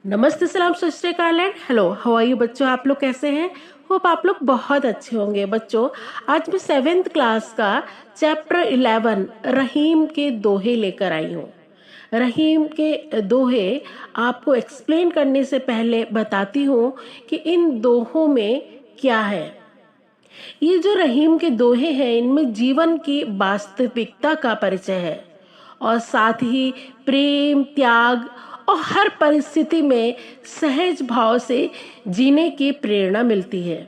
नमस्ते, सलाम, Sat Sri Akal and hello, how are you बच्चों। आप लोग कैसे हैं? होप आप लोग बहुत अच्छे होंगे। बच्चों, आज मैं 7th क्लास का चैप्टर 11 रहीम के दोहे लेकर आई हूँ। रहीम के दोहे आपको एक्सप्लेन करने से पहले बताती हूँ कि इन दोहों में क्या है। ये जो रहीम के दोहे हैं, इनमें जीवन की वास्तविकता का परिचय है और साथ ही प्रेम, त्याग और हर परिस्थिति में सहज भाव से जीने की प्रेरणा मिलती है।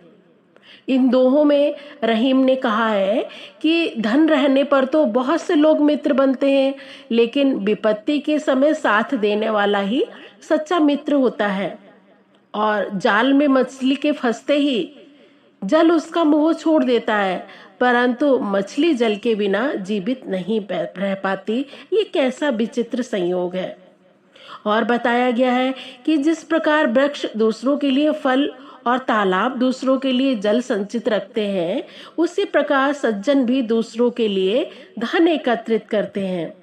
इन दोहों में रहीम ने कहा है कि धन रहने पर तो बहुत से लोग मित्र बनते हैं, लेकिन विपत्ति के समय साथ देने वाला ही सच्चा मित्र होता है। और जाल में मछली के फंसते ही जल उसका मुंह छोड़ देता है, परंतु मछली जल के बिना जीवित नहीं रह पाती। ये कैसा विचित्र संयोग है। और बताया गया है कि जिस प्रकार वृक्ष दूसरों के लिए फल और तालाब दूसरों के लिए जल संचित रखते हैं, उसी प्रकार सज्जन भी दूसरों के लिए धन एकत्रित करते हैं।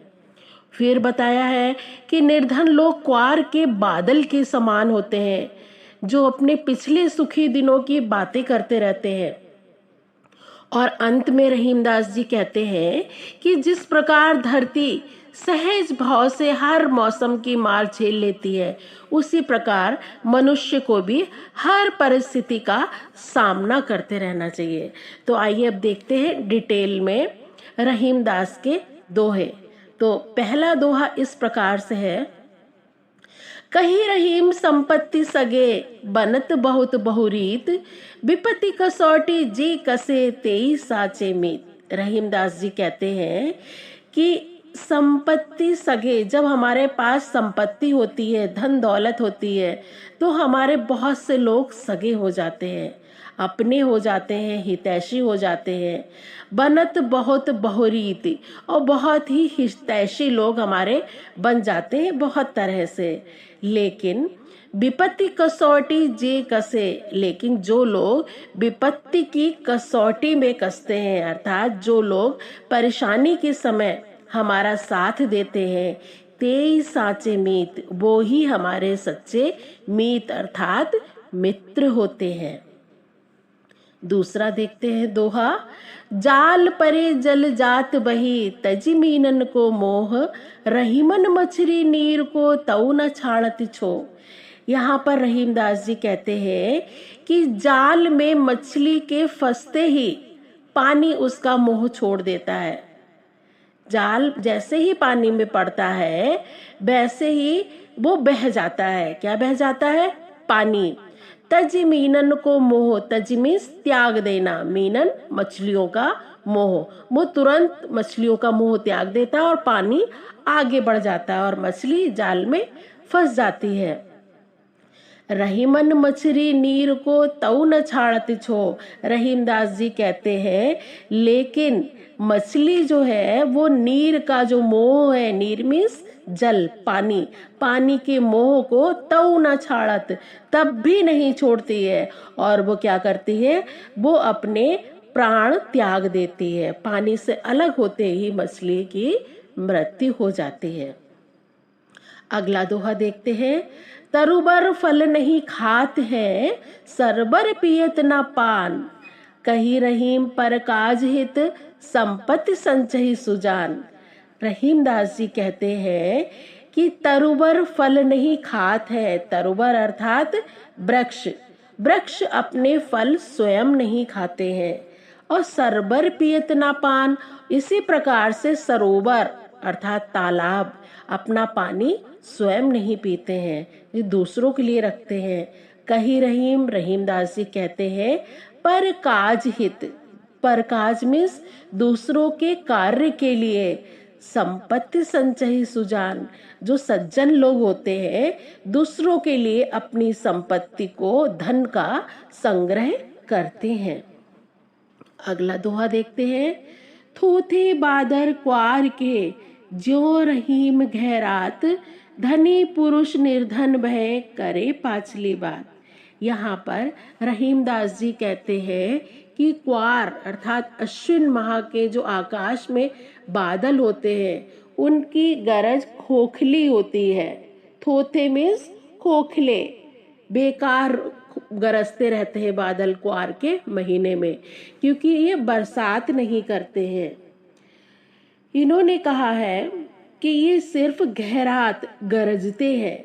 फिर बताया है कि निर्धन लोग क्वार के बादल के समान होते हैं, जो अपने पिछले सुखी दिनों की बातें करते रहते हैं। और अंत में रहीमदास जी कहते हैं कि जिस प्रकार धरती सहज भाव से हर मौसम की मार झेल लेती है, उसी प्रकार मनुष्य को भी हर परिस्थिति का सामना करते रहना चाहिए। तो आइए अब देखते हैं डिटेल में रहीमदास के दोहे। तो पहला दोहा इस प्रकार से है। कही रहीम संपत्ति सगे बनत बहुत बहुरीत, विपत्ति कसौटी जी कसे तेई साचे मीत। रहीमदास जी कहते हैं कि संपत्ति सगे, जब हमारे पास संपत्ति होती है, धन दौलत होती है, तो हमारे बहुत से लोग सगे हो जाते हैं, अपने हो जाते हैं, हितैषी हो जाते हैं। बनत बहुत बहुरीत, और बहुत ही हितैषी लोग हमारे बन जाते हैं बहुत तरह से। लेकिन विपत्ति कसौटी जे कसे, लेकिन जो लोग विपत्ति की कसौटी में कसते हैं, अर्थात जो लोग परेशानी के समय हमारा साथ देते हैं, तेई साचे मीत, वो ही हमारे सच्चे मीत अर्थात मित्र होते हैं। दूसरा देखते हैं दोहा। जाल परे जल जात बही, तजी मीनन को मोह, रहीमन मछली नीर को तऊ न छाड़त छो। यहाँ पर रहीमदास जी कहते हैं कि जाल में मछली के फंसते ही पानी उसका मुंह छोड़ देता है। जाल जैसे ही पानी में पड़ता है, वैसे ही वो बह जाता है। क्या बह जाता है? पानी। तज मीनन को मोह, तज मीन्स त्याग देना, मीनन मछलियों का मोह, वो तुरंत मछलियों का मोह त्याग देता है और पानी आगे बढ़ जाता है और मछली जाल में फंस जाती है। रहीमन मछली नीर को तऊ न छाड़त छो। रहीमदास जी कहते हैं लेकिन मछली जो है वो नीर का जो मोह है, नीर मीन्स जल, पानी, पानी के मोह को तऊ न छाड़त, तब भी नहीं छोड़ती है। और वो क्या करती है? वो अपने प्राण त्याग देती है। पानी से अलग होते ही मछली की मृत्यु हो जाती है। अगला दोहा देखते हैं। तरुबर फल नहीं खात है, सरबर पियत ना पान, कही रहीम पर काज हित, संपत्ति संचही सुजान। रहीमदास जी कहते हैं कि तरुबर फल नहीं खात है। तरुबर अर्थात वृक्ष, वृक्ष अपने फल स्वयं नहीं खाते हैं। और सरबर पियत ना पान, इसी प्रकार से सरोवर अर्थात तालाब अपना पानी स्वयं नहीं पीते हैं, ये दूसरों के लिए रखते हैं। कही रहीम, रहीमदास जी कहते हैं पर काज हित, पर काज मीन्स दूसरों के कार्य के लिए, संपत्ति संचयी सुजान, जो सज्जन लोग होते हैं दूसरों के लिए अपनी संपत्ति को, धन का संग्रह करते हैं। अगला दोहा देखते हैं। थूथे बादर क्वार के, ज्यो रहीम गहरात, धनी पुरुष निर्धन भय, करे पाछली बात। यहाँ पर रहीमदास जी कहते हैं कि क्वार अर्थात अश्विन माह के जो आकाश में बादल होते हैं, उनकी गरज खोखली होती है। थोथे मीन्स खोखले बेकार गरजते रहते हैं बादल क्वार के महीने में, क्योंकि ये बरसात नहीं करते हैं। इन्होंने कहा है कि ये सिर्फ गहरात गरजते हैं।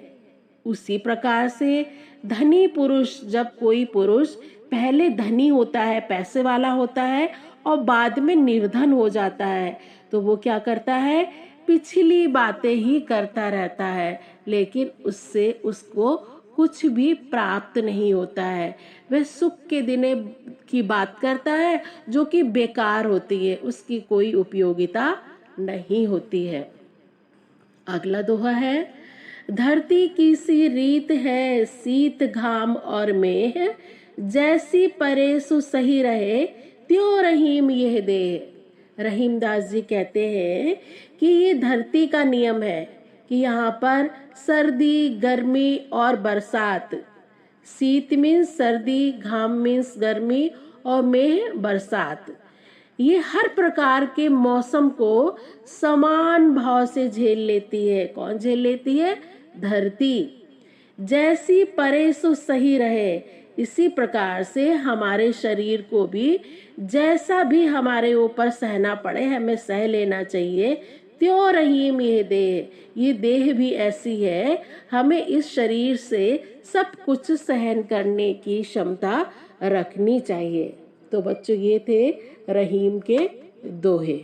उसी प्रकार से धनी पुरुष, जब कोई पुरुष पहले धनी होता है, पैसे वाला होता है और बाद में निर्धन हो जाता है, तो वो क्या करता है, पिछली बातें ही करता रहता है, लेकिन उससे उसको कुछ भी प्राप्त नहीं होता है। वह सुख के दिने की बात करता है जो कि बेकार होती है, उसकी कोई उपयोगिता नहीं होती है। अगला दोहा है, धरती की सी रीत है शीत घाम और मेह, जैसी परे सो सही रहे त्यों रहीम यह देह। रहीमदास जी कहते हैं कि ये धरती का नियम है कि यहाँ पर सर्दी, गर्मी और बरसात, शीत मीन्स सर्दी, घाम मीन्स गर्मी और मेह बरसात, ये हर प्रकार के मौसम को समान भाव से झेल लेती है। कौन झेल लेती है? धरती। जैसी परे सो सही रहे, इसी प्रकार से हमारे शरीर को भी जैसा भी हमारे ऊपर सहना पड़े हमें सह लेना चाहिए। त्यों रहीम ये देह भी ऐसी है, हमें इस शरीर से सब कुछ सहन करने की क्षमता रखनी चाहिए। तो बच्चों, ये थे रहीम के दोहे।